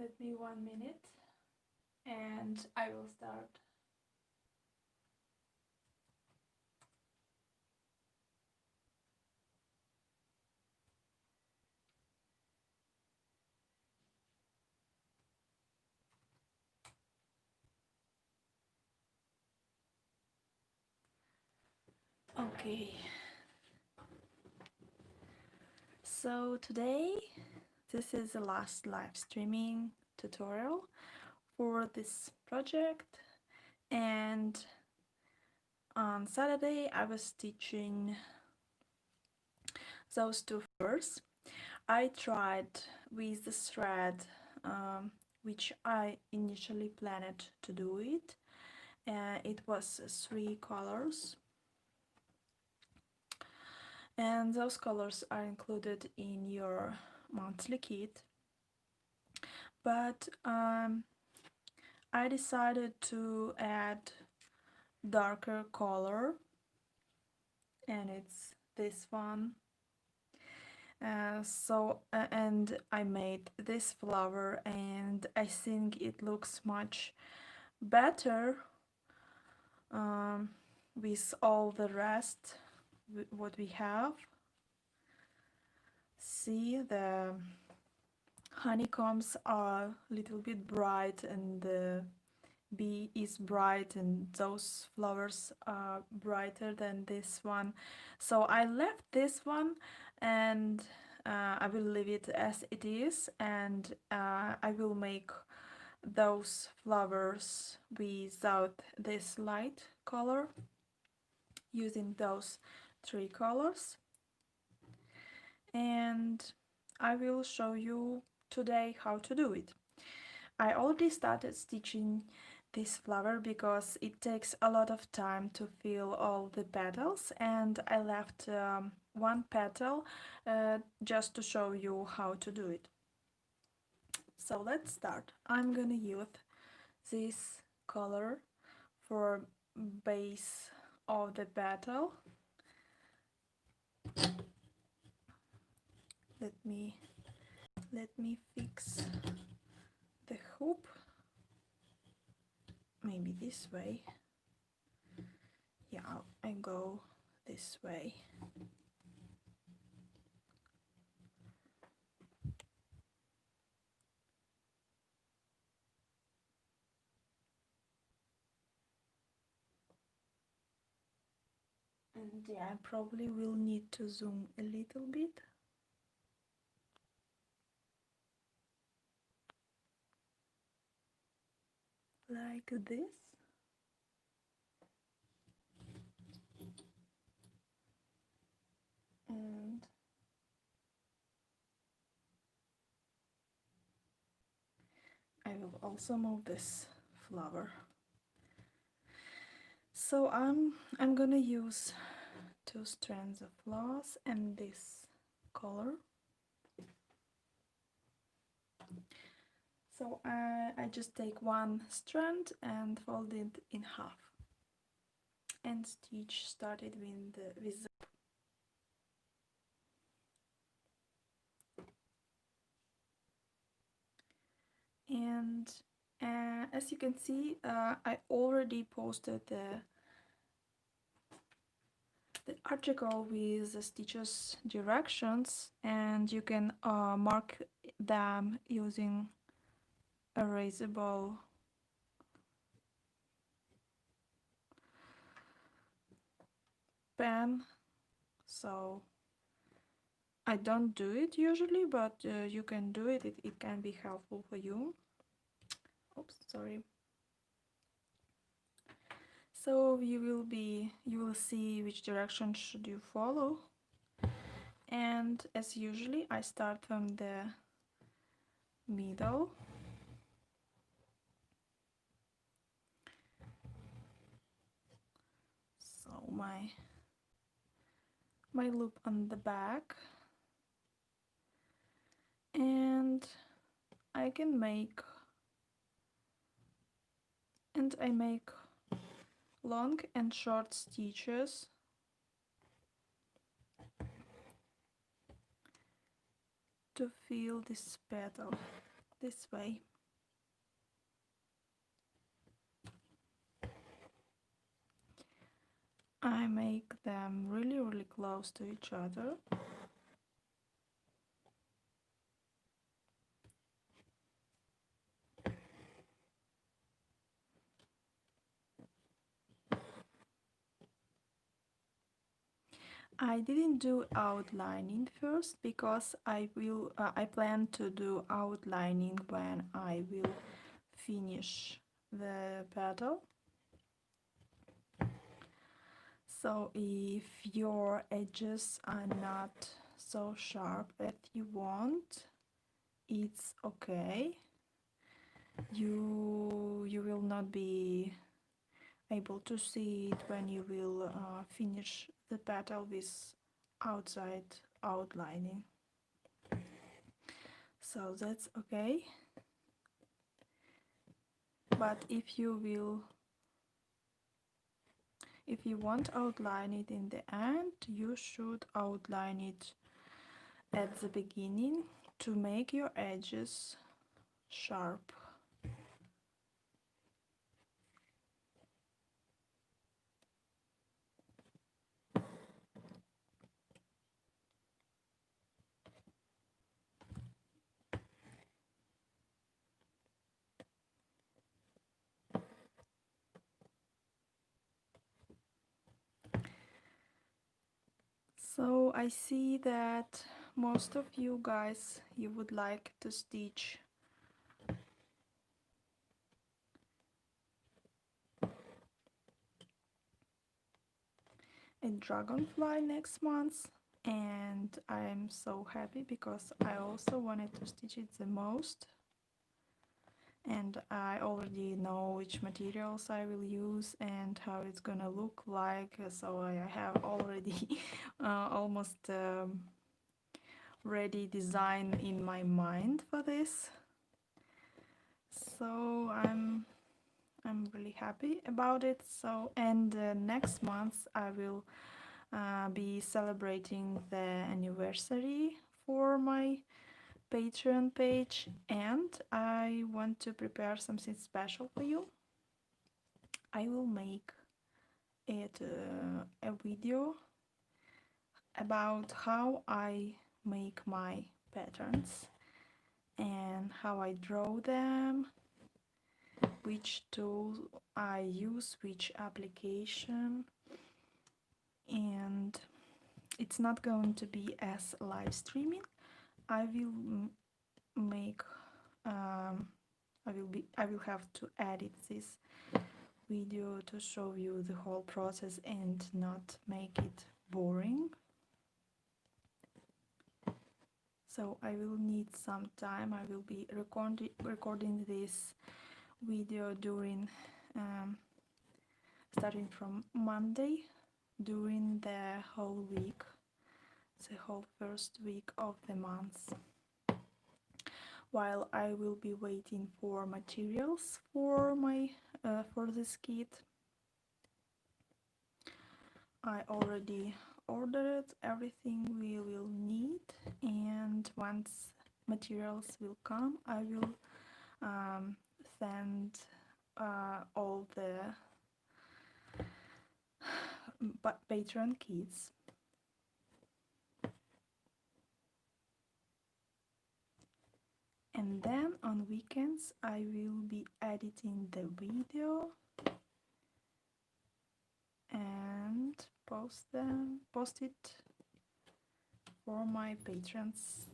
Let me 1 minute and I will start. Okay, so today this is the last live streaming tutorial for this project, and on Saturday I was teaching those two flowers. I tried with the thread which I initially planned to do it. It was 3 colors, and those colors are included in your monthly kit, but I decided to add darker color, and it's this one. And I made this flower, and I think it looks much better with all the rest what we have. See, the honeycombs are a little bit bright, and the bee is bright, and those flowers are brighter than this one. So I left this one, and I will leave it as it is, and I will make those flowers without this light color using those 3 colors, and I will show you today how to do it. I already started stitching this flower because it takes a lot of time to fill all the petals, and I left 1 petal just to show you how to do it. So let's start. I'm gonna use this color for base of the petal. Let me fix the hoop, maybe this way. Yeah, I go this way. And yeah, I probably will need to zoom a little bit. Like this. And I will also move this flower. So I'm gonna use 2 strands of floss and this color. So I just take 1 strand and fold it in half and stitch started with the and as you can see, I already posted the article with the stitches directions, and you can mark them using erasable pen. So I don't do it usually, but you can do it. It can be helpful for you. Oops, sorry. So you will see which direction should you follow, and as usually I start from the middle. So my loop on the back, and I make long and short stitches to fill this petal. this way. I make them really close to each other. I didn't do outlining first because I plan to do outlining when I will finish the petal. So if your edges are not so sharp as you want, it's okay. You will not be able to see it when you will finish the petal with outside outlining. So that's okay. But if you want outline it in the end, you should outline it at the beginning to make your edges sharp. So I see that most of you guys, you would like to stitch a dragonfly next month, and I'm so happy because I also wanted to stitch it the most, and I already know which materials I will use and how it's gonna look like, so I have already almost ready design in my mind for this. So I'm really happy about it. So, and next month I will be celebrating the anniversary for my Patreon page, and I want to prepare something special for you. I will make it a video about how I make my patterns and how I draw them, which tool I use, which application, and it's not going to be as live streaming. I will make I will have to edit this video to show you the whole process and not make it boring. So I will need some time. I will be recording this video during starting from Monday, during the whole week, the whole first week of the month, while I will be waiting for materials for my for this kit. I already ordered everything we will need, and once materials will come, I will send all the Patreon kits. And then on weekends I will be editing the video and post it for my patrons.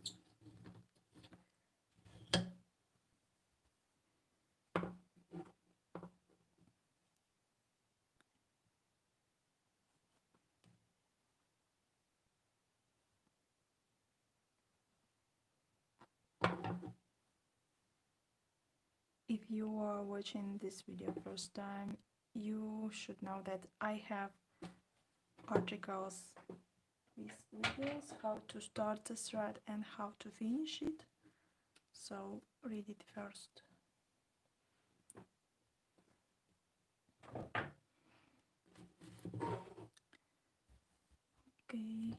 If you are watching this video first time, you should know that I have articles with videos how to start the thread and how to finish it, so read it first. Okay.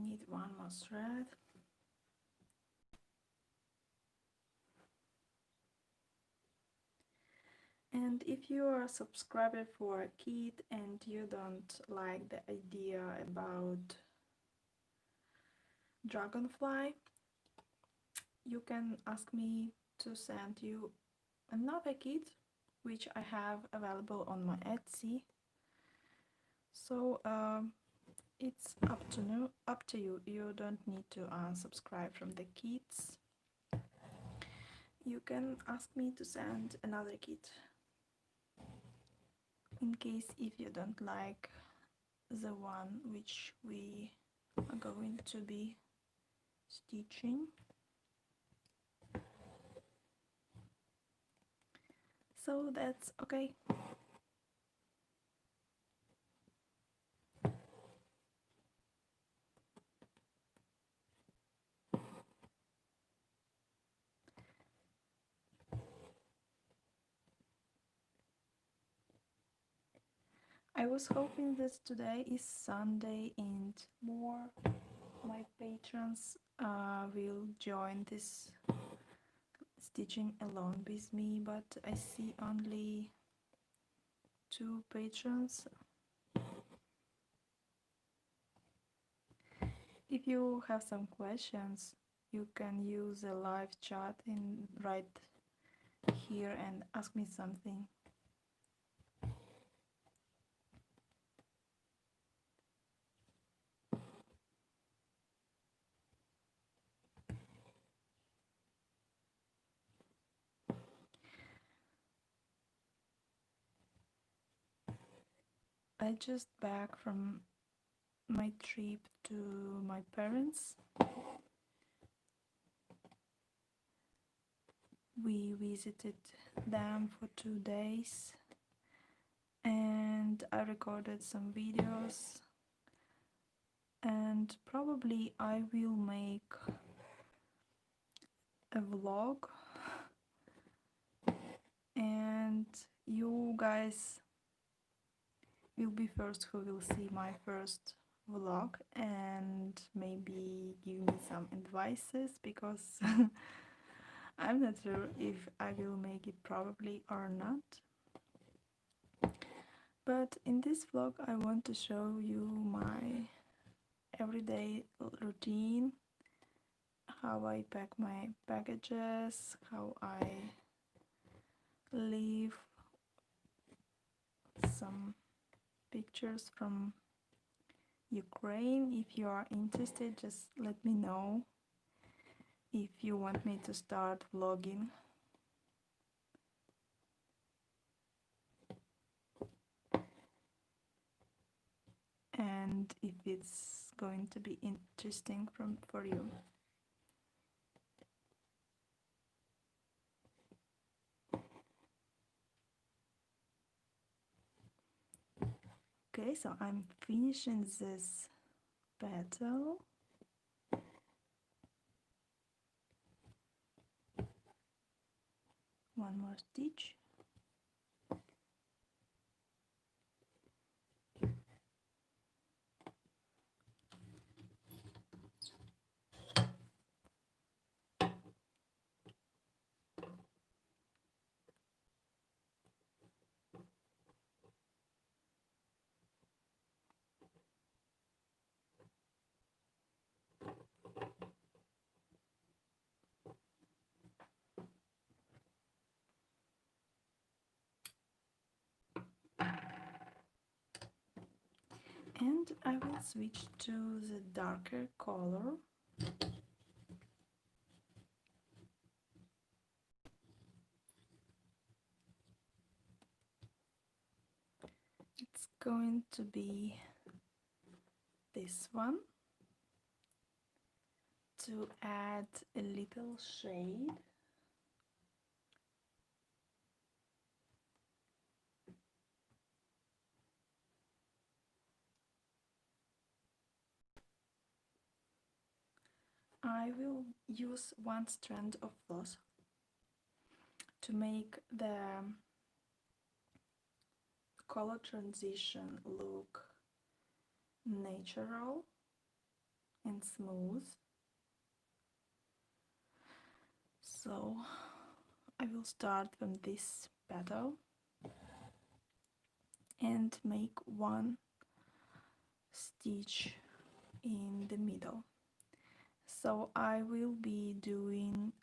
need one more thread. And if you are a subscriber for a kit and you don't like the idea about dragonfly, you can ask me to send you another kit which I have available on my Etsy. So it's up to you. You don't need to unsubscribe from the kits. You can ask me to send another kit in case if you don't like the one which we are going to be stitching. So that's okay. I was hoping that today is Sunday and more my patrons will join this stitching along with me, but I see only 2 patrons. If you have some questions, you can use a live chat and write here and ask me something. I just back from my trip to my parents. We visited them for 2 days and I recorded some videos, and probably I will make a vlog and you guys will be first who will see my first vlog and maybe give me some advices, because I'm not sure if I will make it probably or not. But in this vlog I want to show you my everyday routine, how I pack my packages, how I leave some pictures from Ukraine. If you are interested, just let me know if you want me to start vlogging. And if it's going to be interesting for you. Okay, so I'm finishing this petal. One more stitch. And I will switch to the darker color. It's going to be this one, to add a little shade. I will use one strand of floss to make the color transition look natural. and smooth. So I will start from this petal and make one stitch in the middle. So I will be doing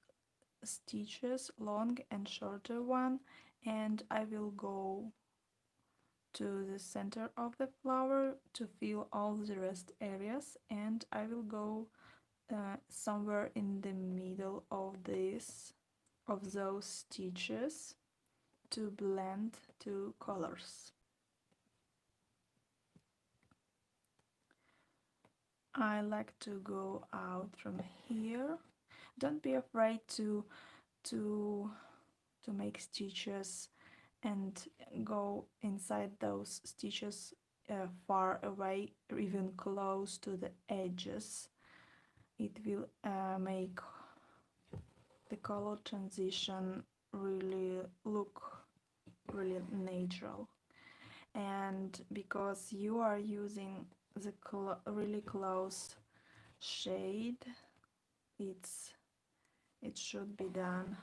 stitches, long and shorter one, and I will go to the center of the flower to fill all the rest areas, and I will go somewhere in the middle of those stitches to blend two colors. I like to go out from here. Don't be afraid to make stitches and go inside those stitches far away or even close to the edges. It will make the color transition really look really natural. And because you are using the really close shade, it should be done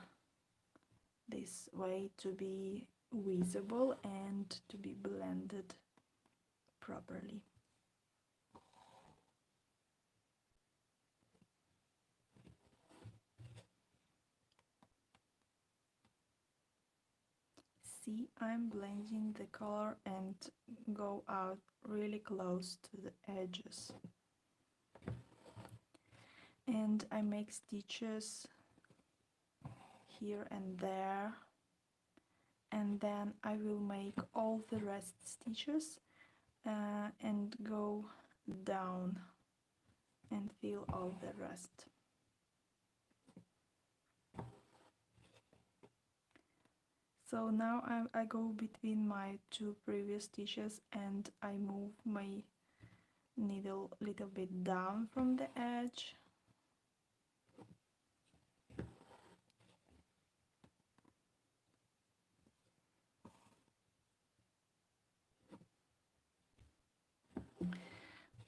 this way to be visible and to be blended properly. See, I'm blending the color and go out really close to the edges. And I make stitches here and there, and then I will make all the rest stitches and go down and fill all the rest. So now I go between my two previous stitches and I move my needle a little bit down from the edge.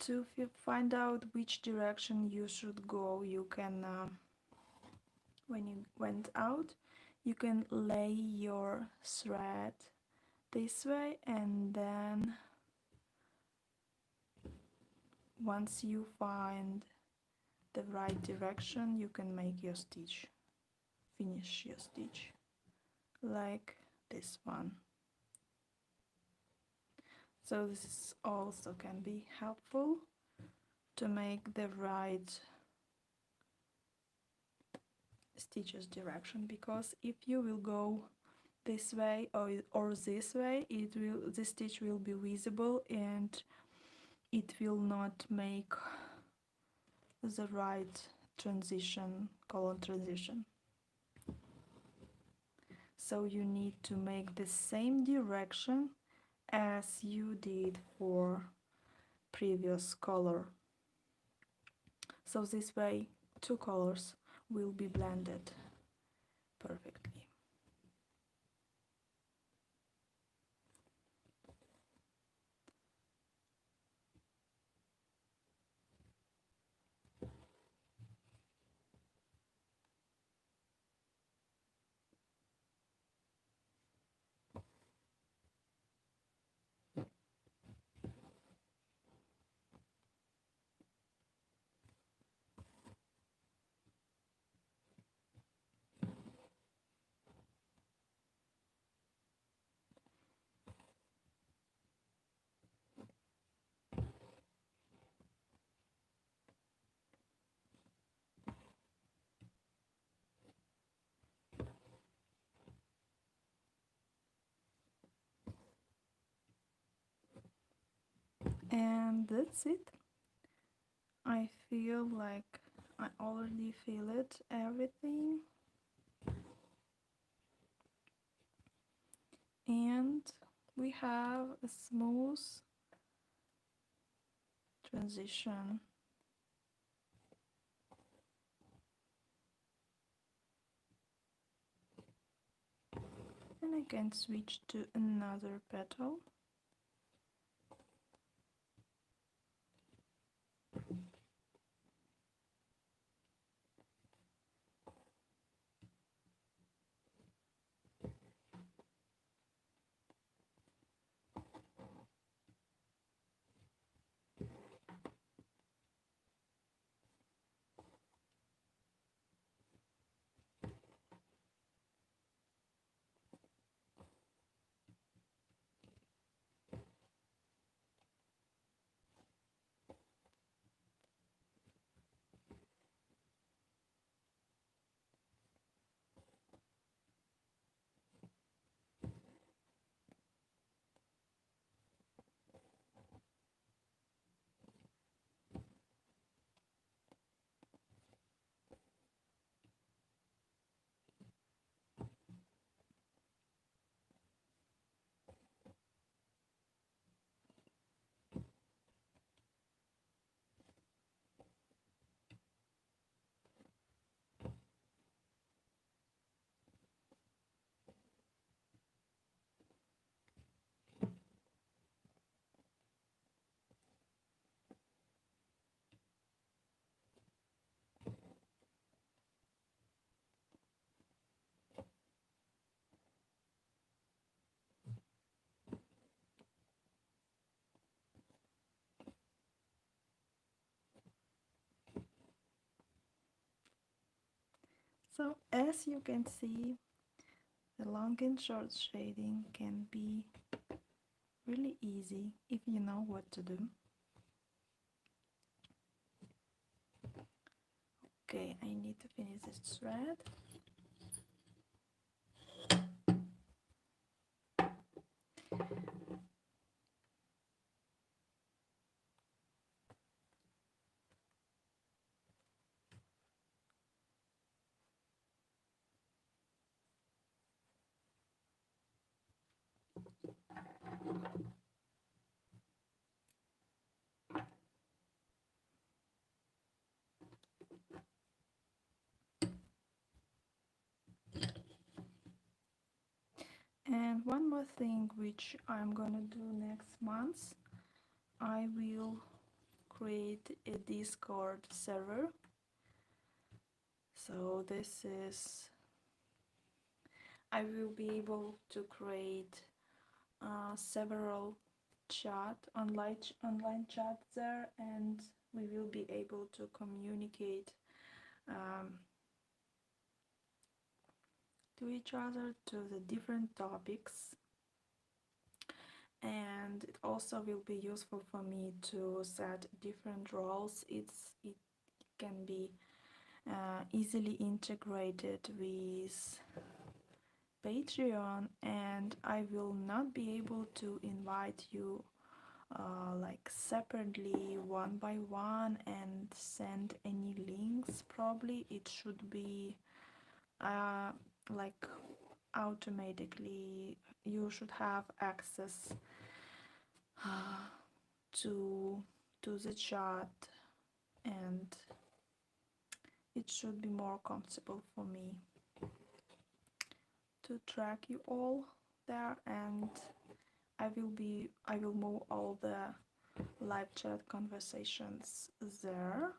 To find out which direction you should go, you can, when you went out, you can lay your thread this way, and then once you find the right direction, you can make your stitch, finish your stitch, like this one. So this also can be helpful to make the right stitches direction, because if you will go this way or this way, the stitch will be visible and it will not make the right transition, color transition. So you need to make the same direction as you did for previous color. So this way two colors will be blended perfectly. And that's it. I feel like I already feel it, everything. And we have a smooth transition. And I can switch to another petal. So as you can see, the long and short shading can be really easy if you know what to do. Okay, I need to finish this thread. And one more thing which I'm gonna do next month, I will create a Discord server. So this is, I will be able to create several online chat there, and we will be able to communicate to each other to the different topics. And it also will be useful for me to set different roles. It can be easily integrated with Patreon, and I will not be able to invite you like separately one by one and send any links. Probably it should be like automatically you should have access to the chat, and it should be more comfortable for me to track you all there. And I will move all the live chat conversations there.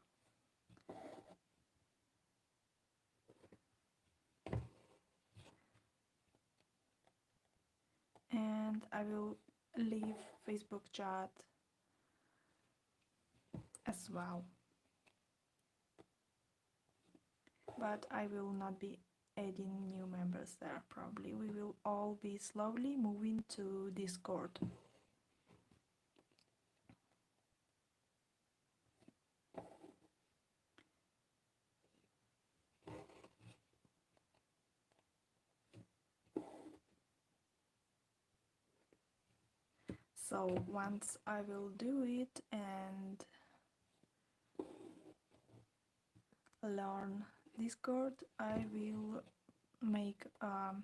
And I will leave Facebook chat as well. But I will not be adding new members there probably. We will all be slowly moving to Discord. So once I will do it and learn Discord, I will make a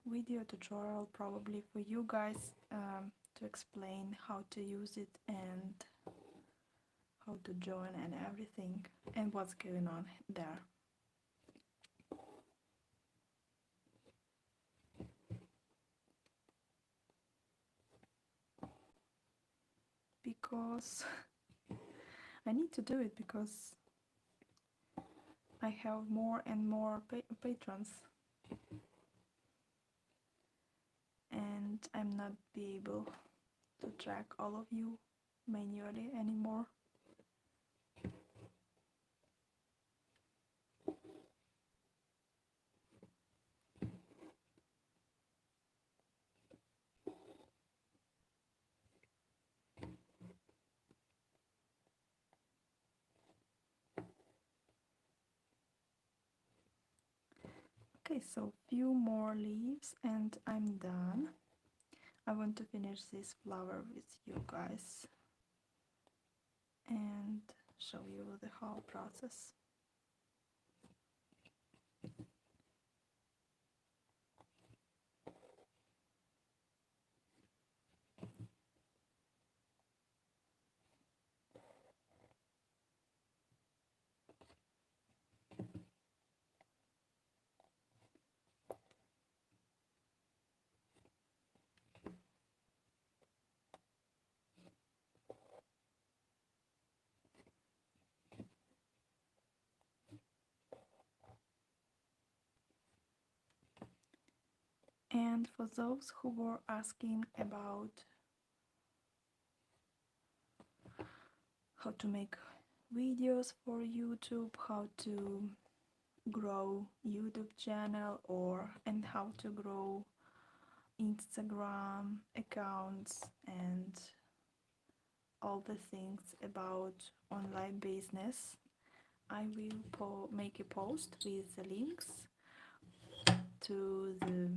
video tutorial probably for you guys to explain how to use it and how to join and everything and what's going on there. Because I need to do it because I have more and more patrons, and I'm not be able to track all of you manually anymore. Okay, so few more leaves and I'm done. I want to finish this flower with you guys and show you the whole process. And for those who were asking about how to make videos for YouTube, how to grow YouTube channel and how to grow Instagram accounts and all the things about online business. I will make a post with the links to the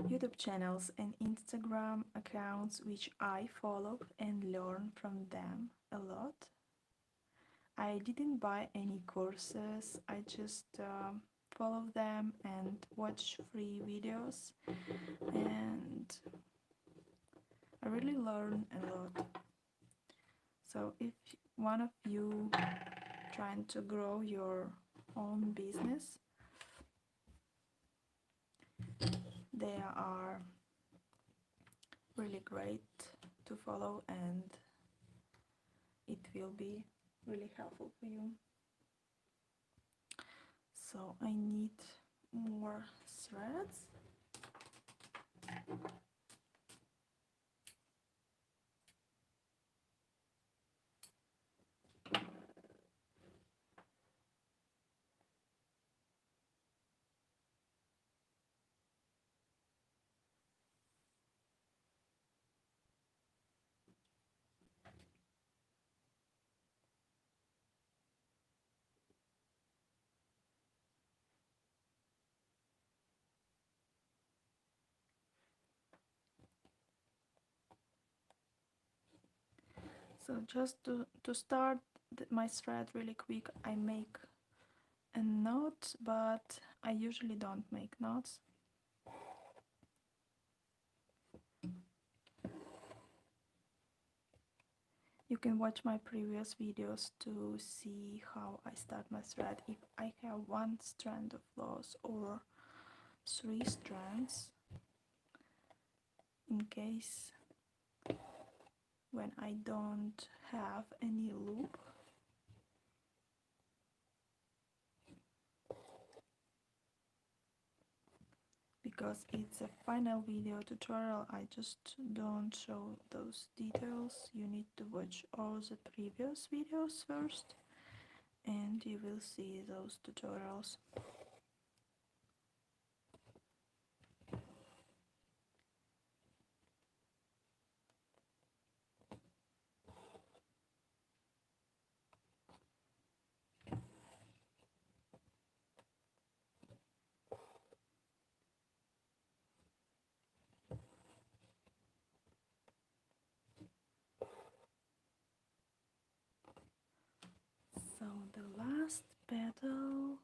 YouTube channels and Instagram accounts which I follow and learn from them a lot. I didn't buy any courses, I just follow them and watch free videos, and I really learn a lot. So if one of you trying to grow your own business, they are really great to follow and it will be really helpful for you. So I need more threads. So just to start my thread really quick, I make a knot, but I usually don't make knots. You can watch my previous videos to see how I start my thread. If I have one strand of loss or 3 strands, in case when I don't have any loop, because it's a final video tutorial, I just don't show those details. You need to watch all the previous videos first and you will see those tutorials. So the last petal,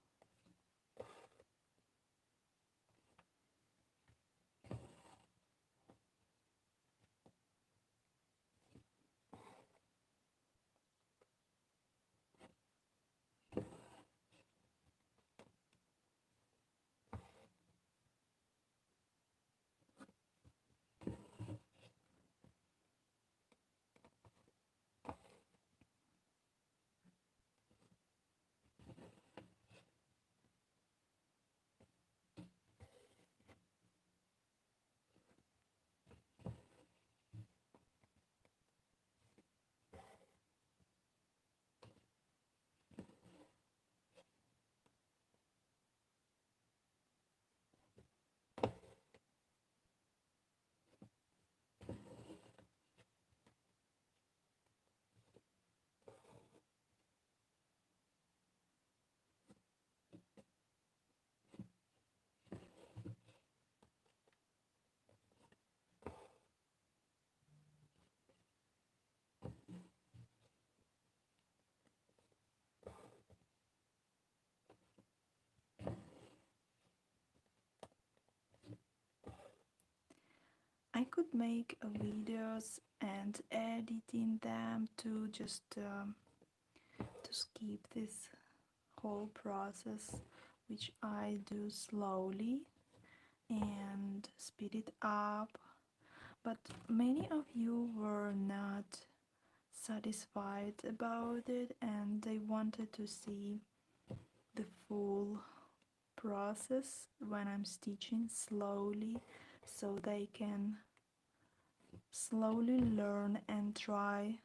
I could make videos and editing them to just to skip this whole process, which I do slowly and speed it up, but many of you were not satisfied about it and they wanted to see the full process when I'm stitching slowly, so they can slowly learn and try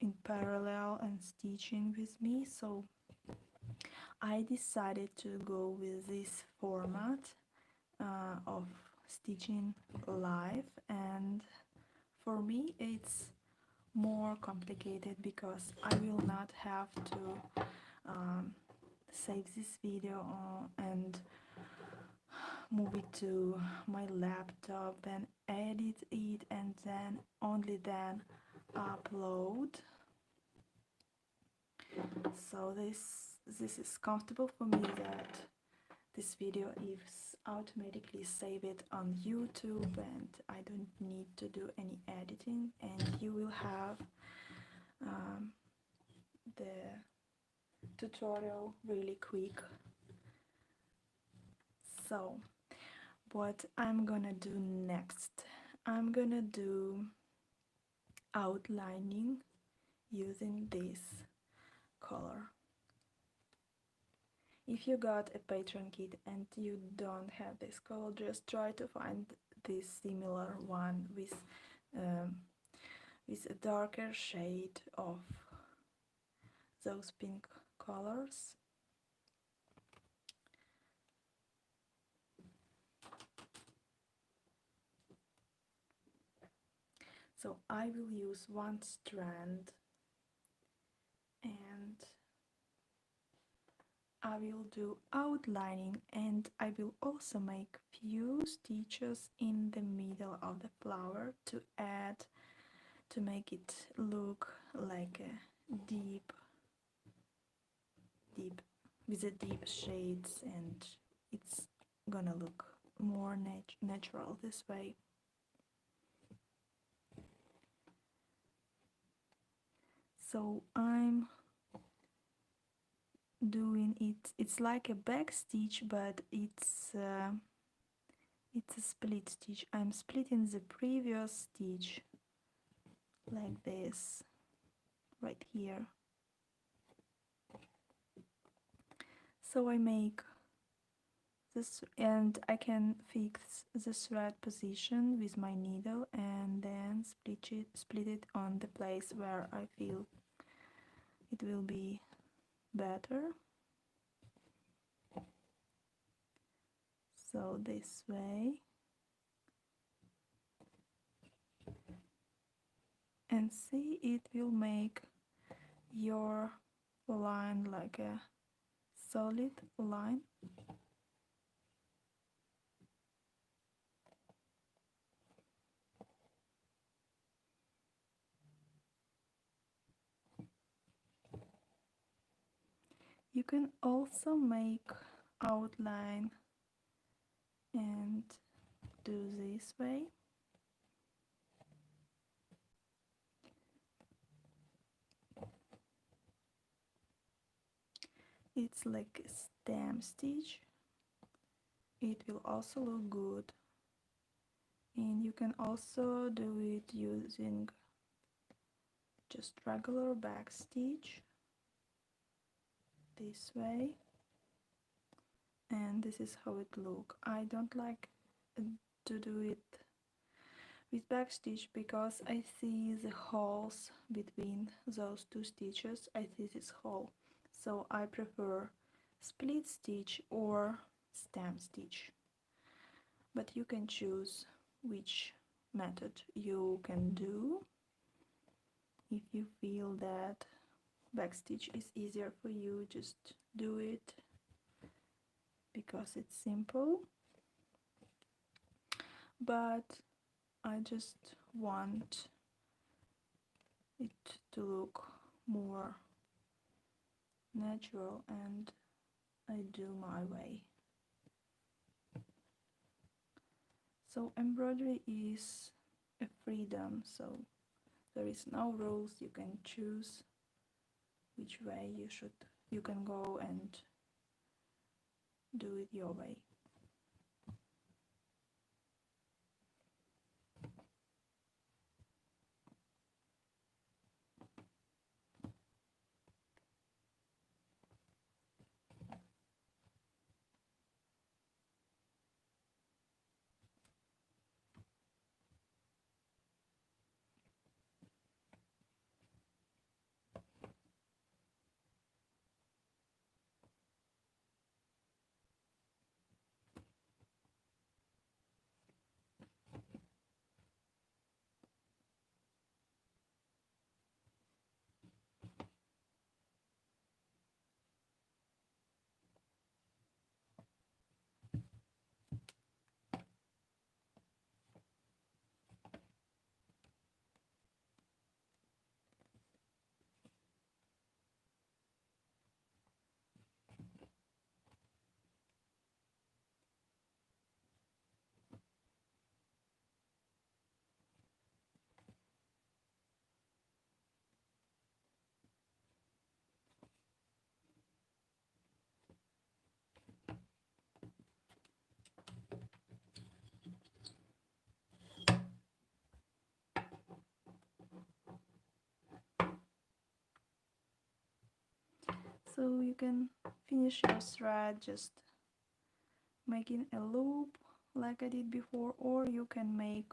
in parallel and stitching with me, so I decided to go with this format of stitching live, and for me it's more complicated because I will not have to save this video and move it to my laptop, then edit it, and then only then upload. So this is comfortable for me that this video is automatically saved on YouTube and I don't need to do any editing, and you will have the tutorial really quick. So what I'm gonna do next, I'm gonna do outlining using this color. If you got a Patreon kit and you don't have this color, just try to find this similar one with a darker shade of those pink colors. So I will use one strand and I will do outlining, and I will also make few stitches in the middle of the flower to make it look like a deep with the deep shades, and it's gonna look more natural this way. So I'm doing it, it's like a back stitch, but it's a split stitch. I'm splitting the previous stitch like this right here. So I make this, and I can fix the thread position with my needle and then split it on the place where I feel it will be better. So this way, and see, it will make your line like a solid line. You can also make outline and do this way. It's like a stem stitch. It will also look good, and you can also do it using just regular back stitch this way, and this is how it look. I don't like to do it with back stitch because I see the holes between those two stitches. I see this hole, so I prefer split stitch or stem stitch, but you can choose which method you can do. If you feel that backstitch is easier for you, just do it because it's simple. But I just want it to look more natural, and I do my way. So embroidery is a freedom, so there is no rules. You can choose which way you can go and do it your way. So you can finish your thread just making a loop like I did before, or you can make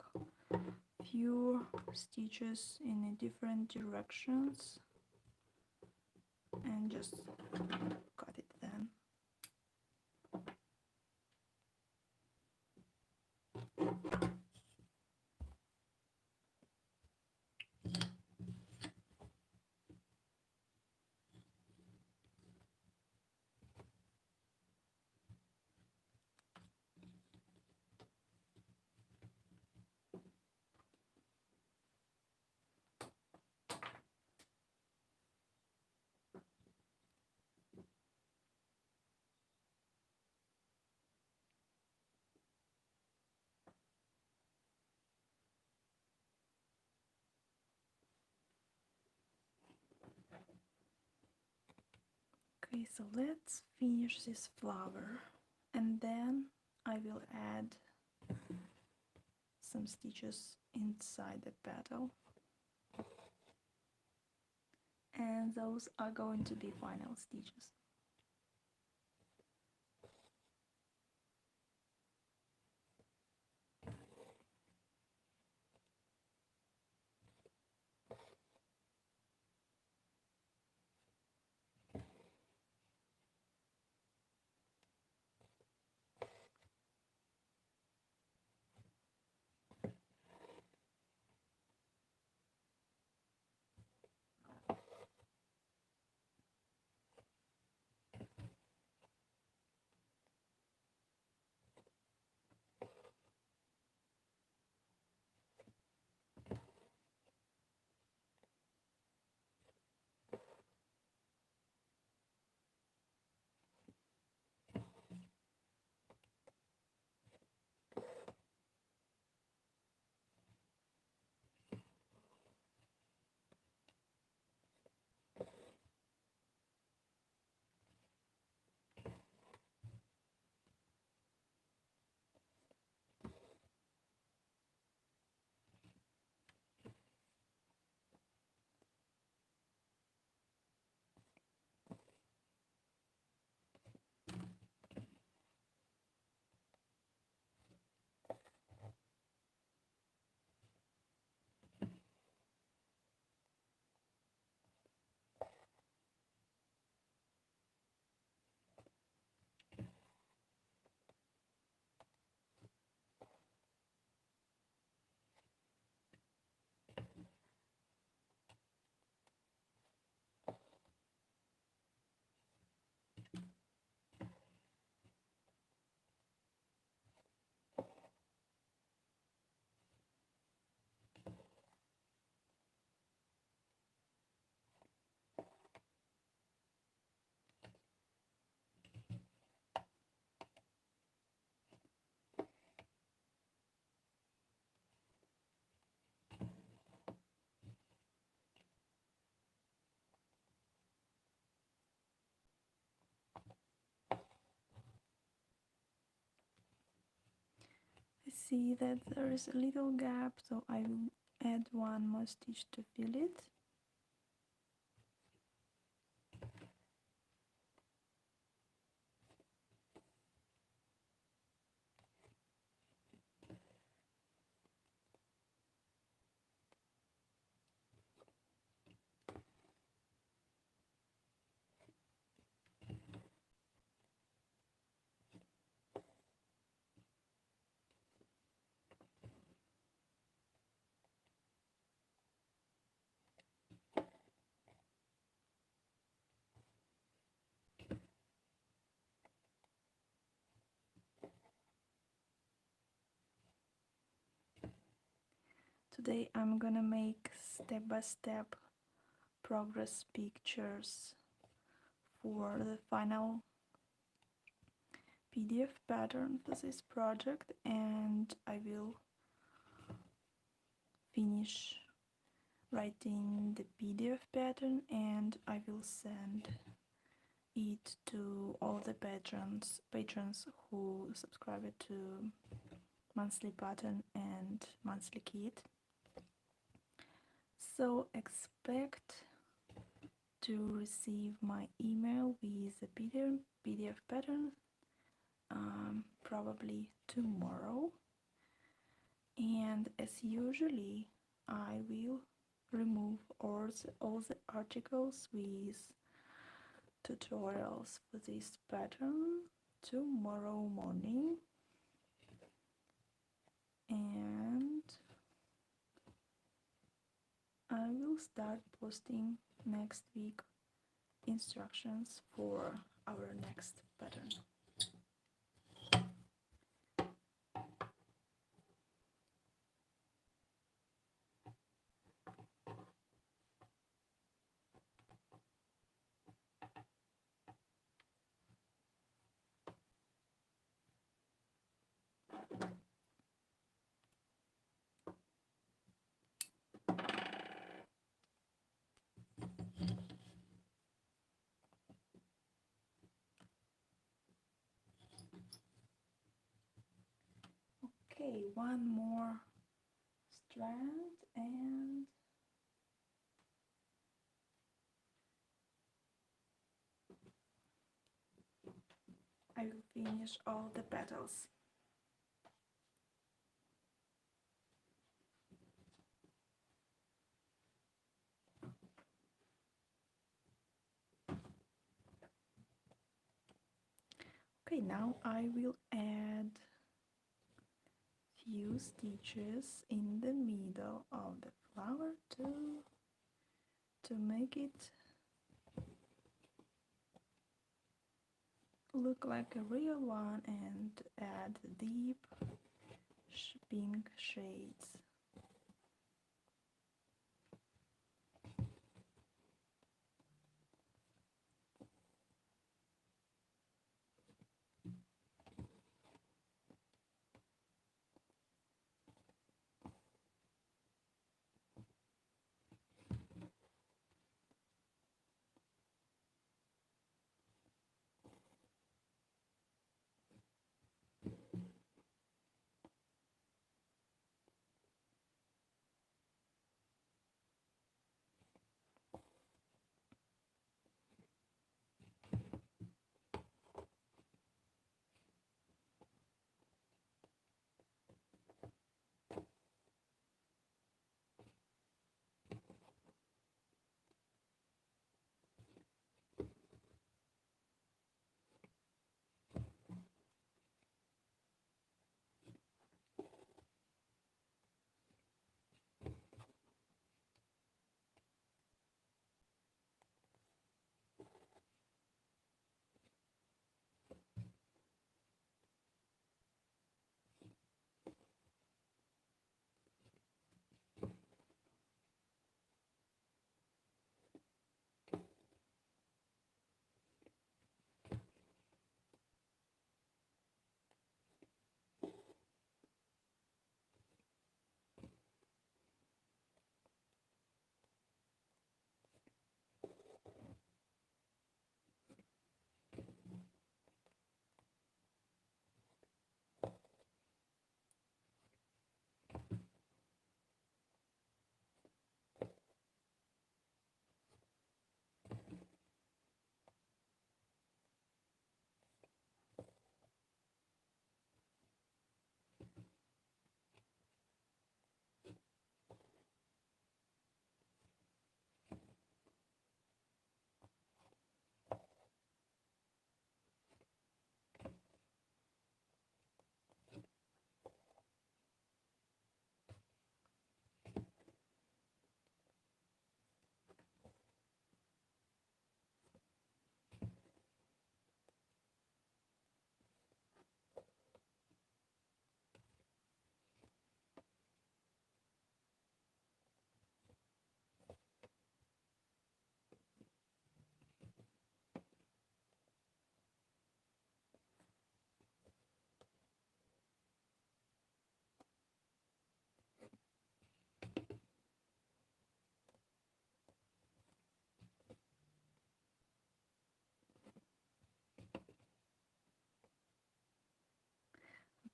few stitches in different directions and just cut it then. Okay, so let's finish this flower and then I will add some stitches inside the petal, and those are going to be final stitches. I see that there is a little gap, so I will add one more stitch to fill it. Today I'm gonna make step-by-step progress pictures for the final PDF pattern for this project, and I will finish writing the PDF pattern and I will send it to all the patrons who subscribe to monthly pattern and monthly kit. So expect to receive my email with the PDF pattern probably tomorrow. And as usually, I will remove all the articles with tutorials for this pattern tomorrow morning, and I will start posting next week instructions for our next pattern. Okay, one more strand and I will finish all the petals. Okay, now I will add few stitches in the middle of the flower to make it look like a real one and add deep pink shades.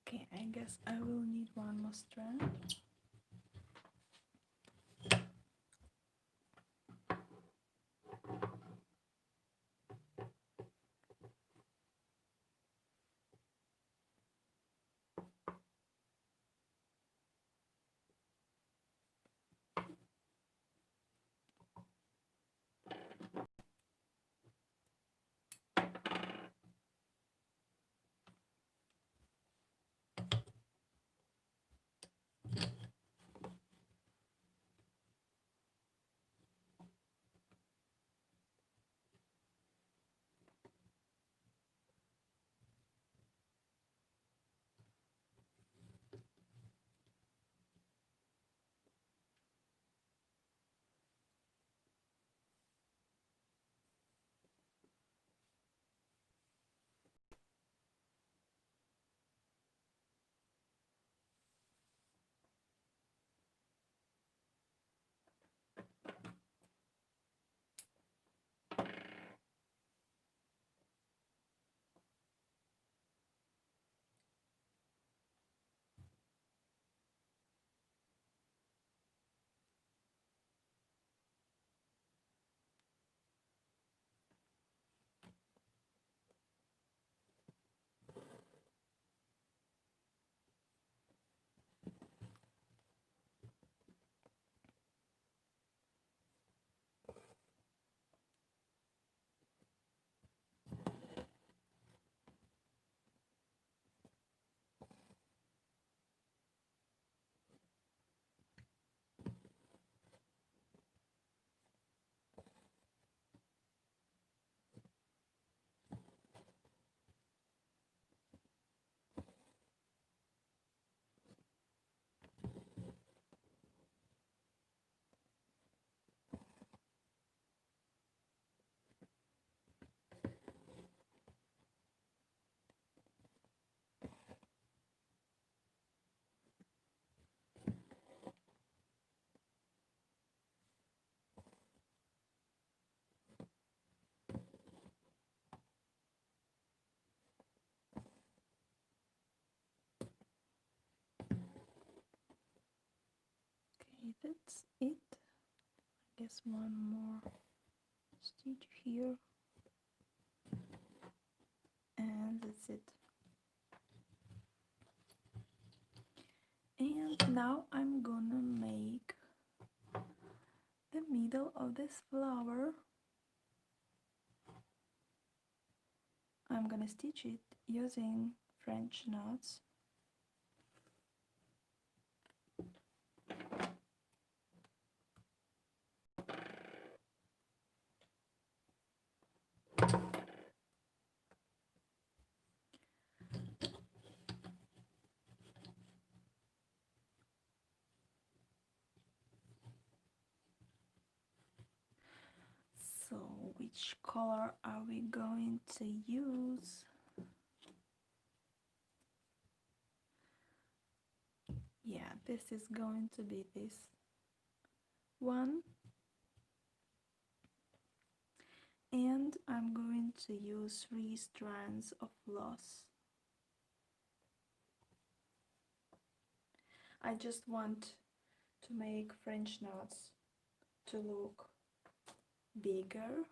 Okay, I guess I will need one more strand. believe it's it. I guess one more stitch here, and that's it. And now I'm gonna make the middle of this flower. I'm gonna stitch it using French knots. So which color are we going to use? Yeah, this is going to be this one. And I'm going to use 3 strands of floss. I just want to make French knots to look bigger.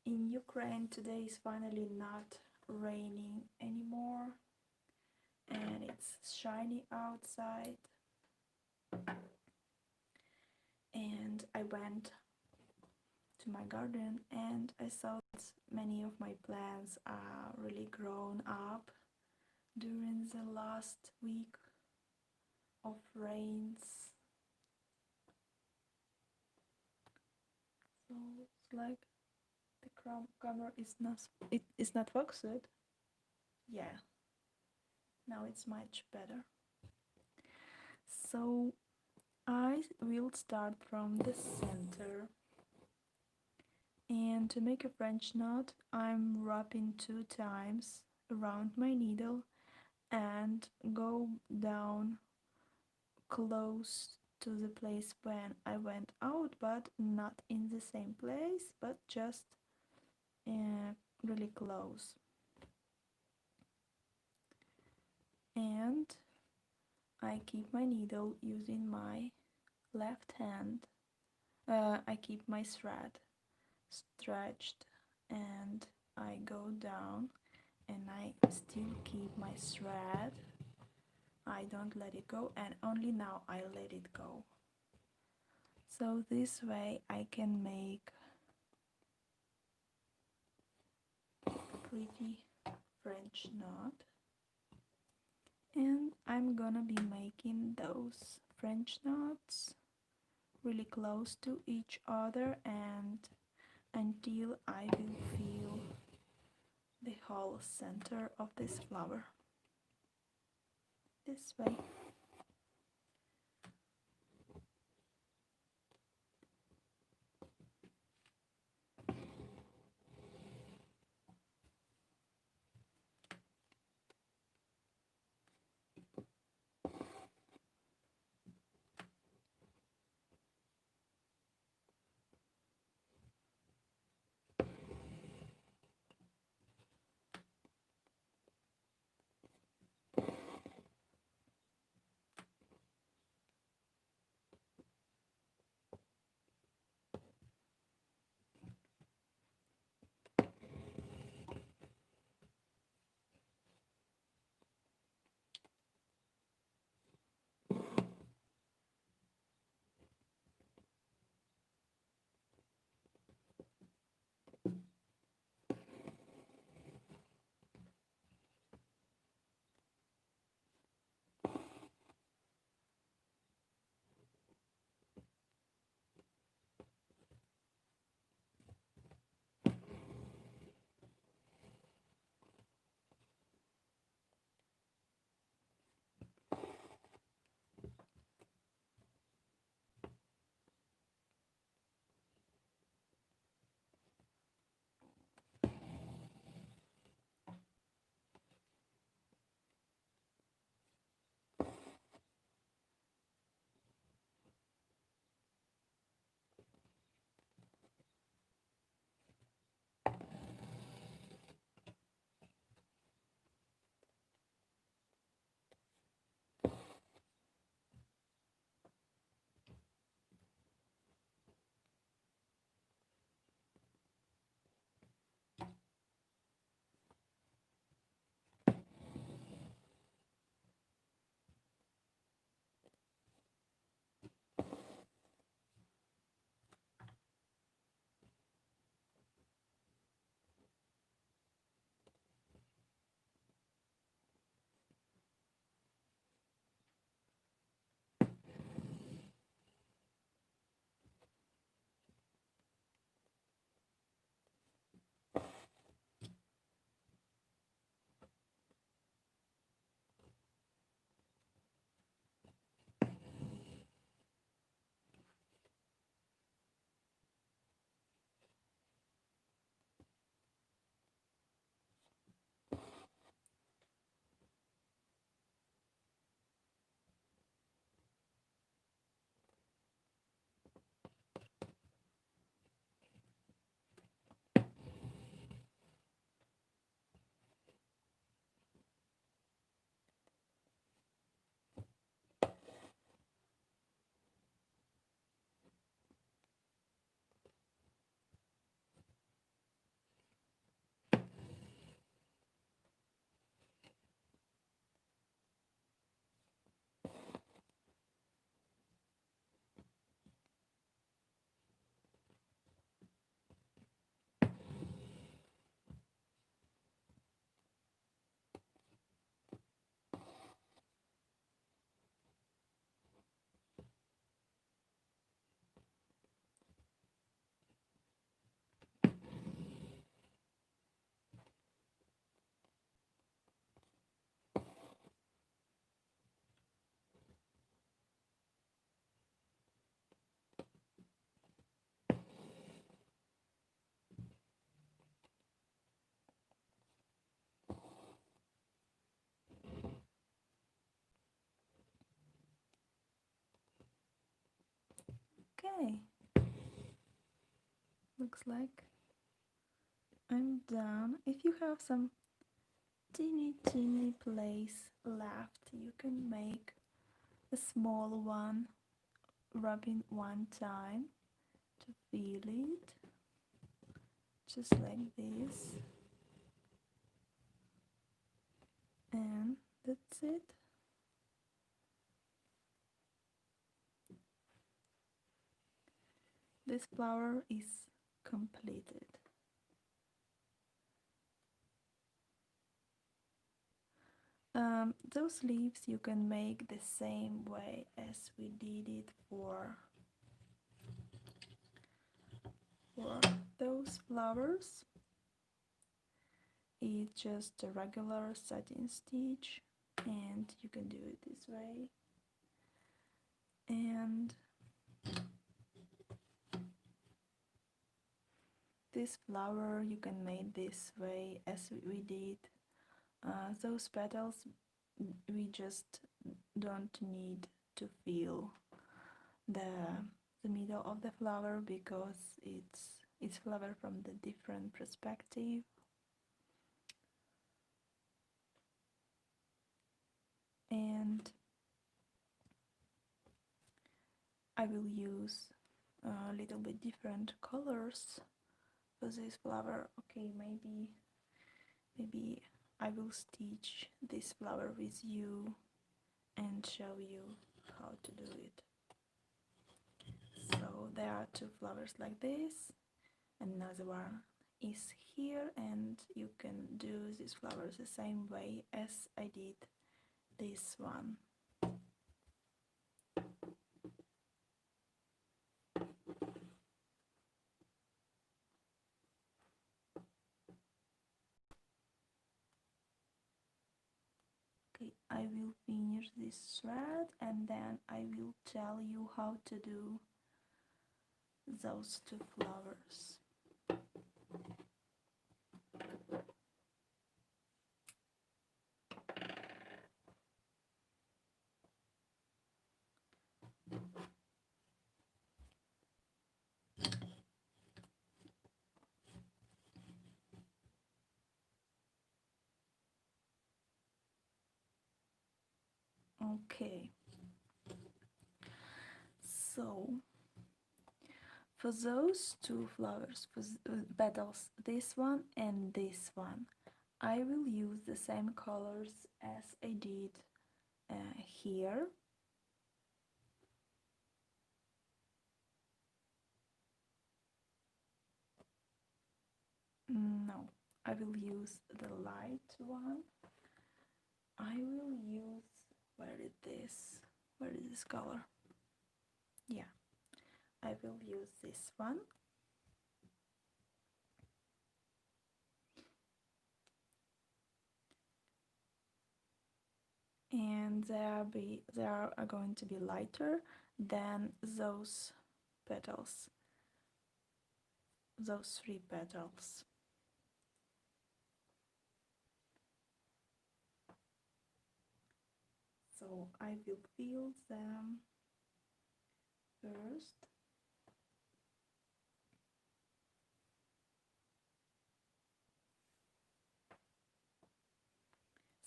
In Ukraine today is finally not raining anymore and it's shiny outside. And I went to my garden and I saw that many of my plants are really grown up during the last week of rains. So it's like the camera is not focused. Yeah, now it's much better. So I will start from the center, and to make a French knot I'm wrapping 2 times around my needle and go down close to the place when I went out, but not in the same place, but just really close. And I keep my needle using my left hand. I keep my thread stretched and I go down and I still keep my thread. I don't let it go, and only now I let it go. So this way I can make a pretty French knot. And I'm gonna be making those French knots really close to each other and until I will feel the whole center of this flower. This way. Okay, looks like I'm done. If you have some teeny place left, you can make a small one, rubbing one time to feel it, just like this, and that's it. This flower is completed. Those leaves you can make the same way as we did it for those flowers. It's just a regular satin stitch, and you can do it this way. And this flower you can make this way as we did. Those petals we just don't need to feel the middle of the flower because it's flower from the different perspective. And I will use a little bit different colors for this flower. Okay, maybe I will stitch this flower with you and show you how to do it. So there are two flowers like this, another one is here, and you can do these flowers the same way as I did this one. Okay, I will finish this thread and then I will tell you how to do those two flowers. Okay, so for those two flowers, for petals, this one and this one, I will use the same colors as I did here. No, I will use the light one. I will use, where is this color? Yeah, I will use this one. And they are going to be lighter than those petals, those three petals. So I will fill them first.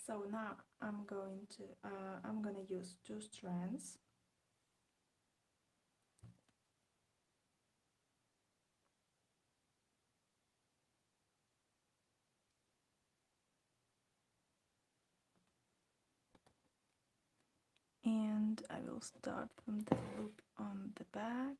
So now I'm gonna use two strands. And I will start from the loop on the back.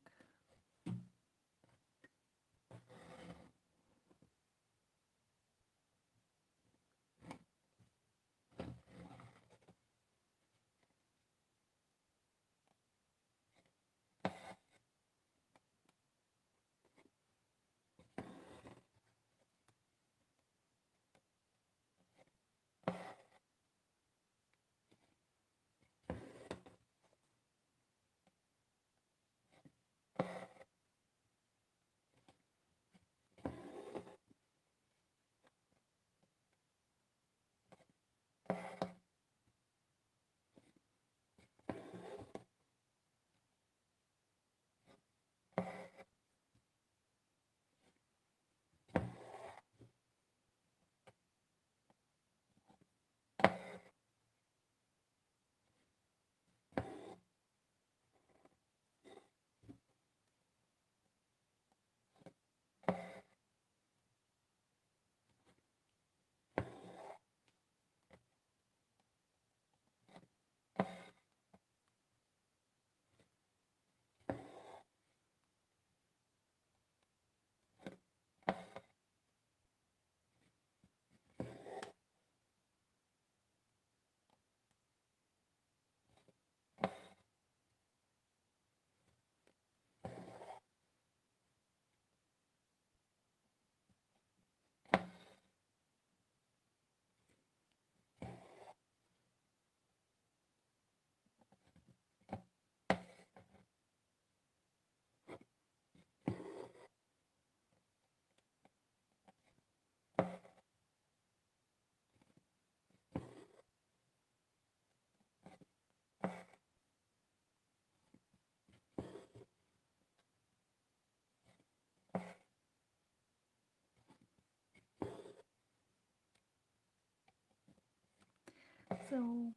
So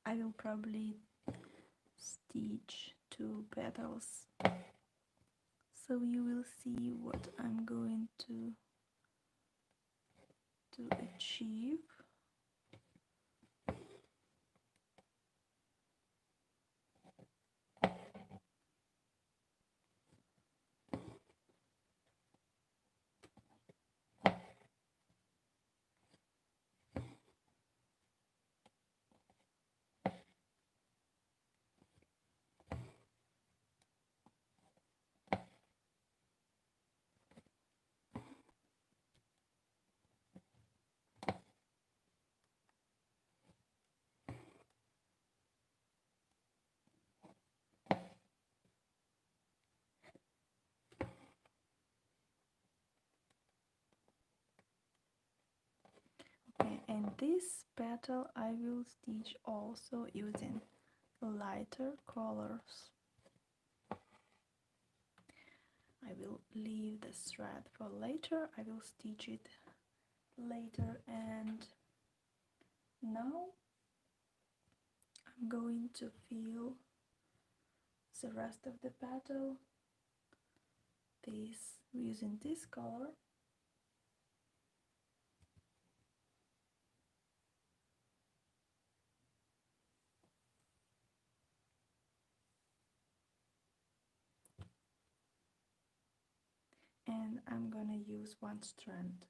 I will probably stitch 2 petals, so you will see what I'm going to achieve. Okay, and this petal I will stitch also using lighter colors. I will leave this thread for later. I will stitch it later, and now I'm going to fill the rest of the petal using this color. And I'm gonna use one strand.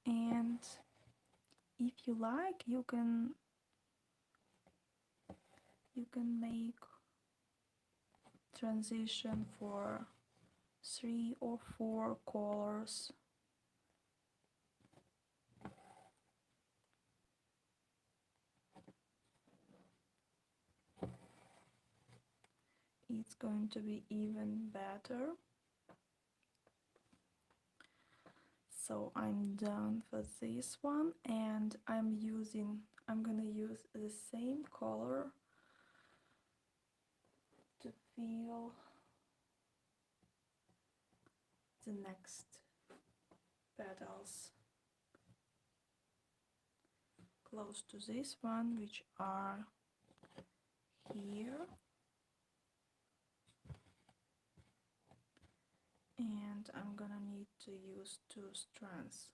And if you like, you can make transition for 3 or 4 colors. It's going to be even better. So I'm done for this one, and I'm gonna use the same color to fill the next petals close to this one, which are here. And I'm gonna need to use 2 strands.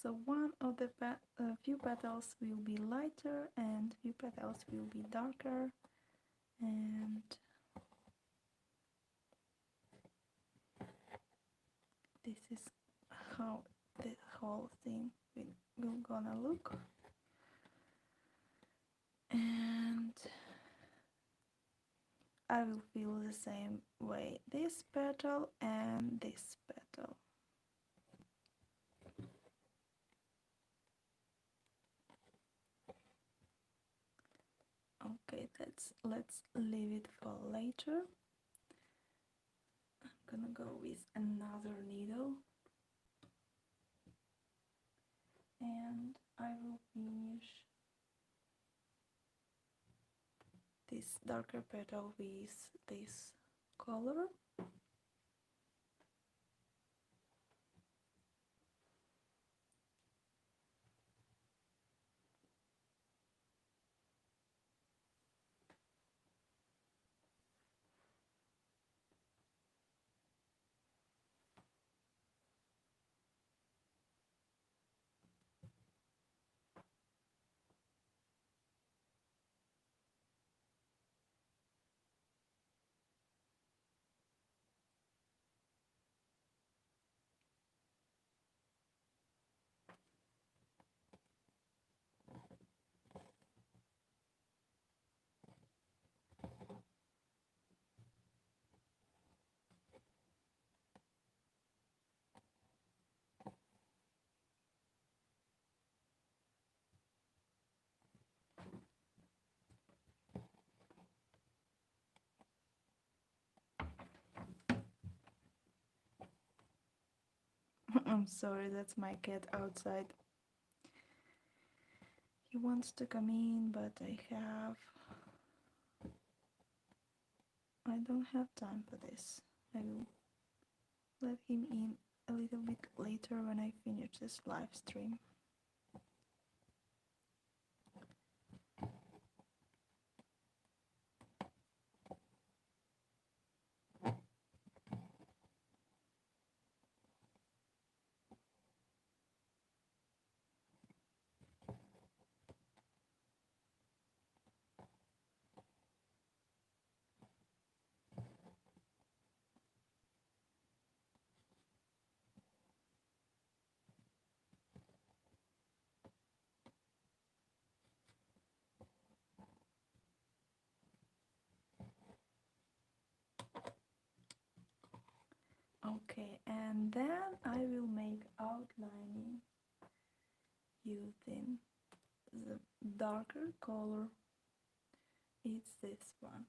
So one of the few petals will be lighter and few petals will be darker, and this is how the whole thing will gonna look. And I will fill the same way this petal and this petal. Okay, let's leave it for later. I'm gonna go with another needle, and I will finish this darker petal with this color. I'm sorry, that's my cat outside. He wants to come in, but I don't have time for this. I will let him in a little bit later when I finish this live stream. Okay, and then I will make outlining using the darker color. It's this one.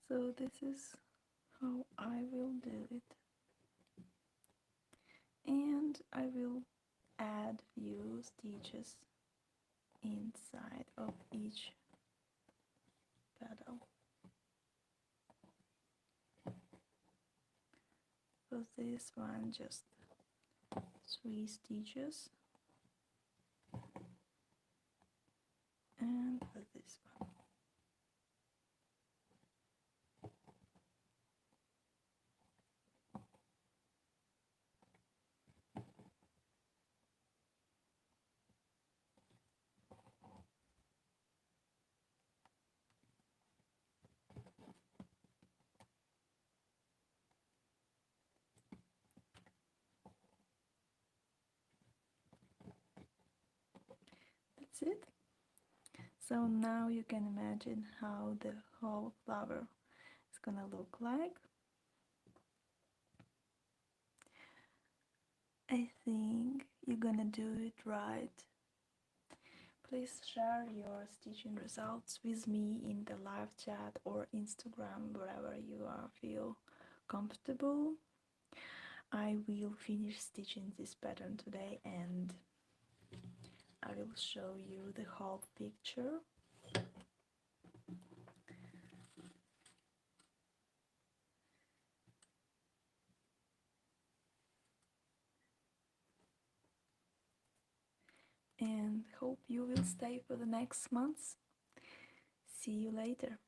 So this is how I will do it, and I will add few stitches inside of each petal. For this one, just 3 stitches, and for this one. That's it. So now you can imagine how the whole flower is gonna look like. I think you're gonna do it right. Please share your stitching results with me in the live chat or Instagram, wherever you feel comfortable. I will finish stitching this pattern today and I will show you the whole picture. And hope you will stay for the next months. See you later.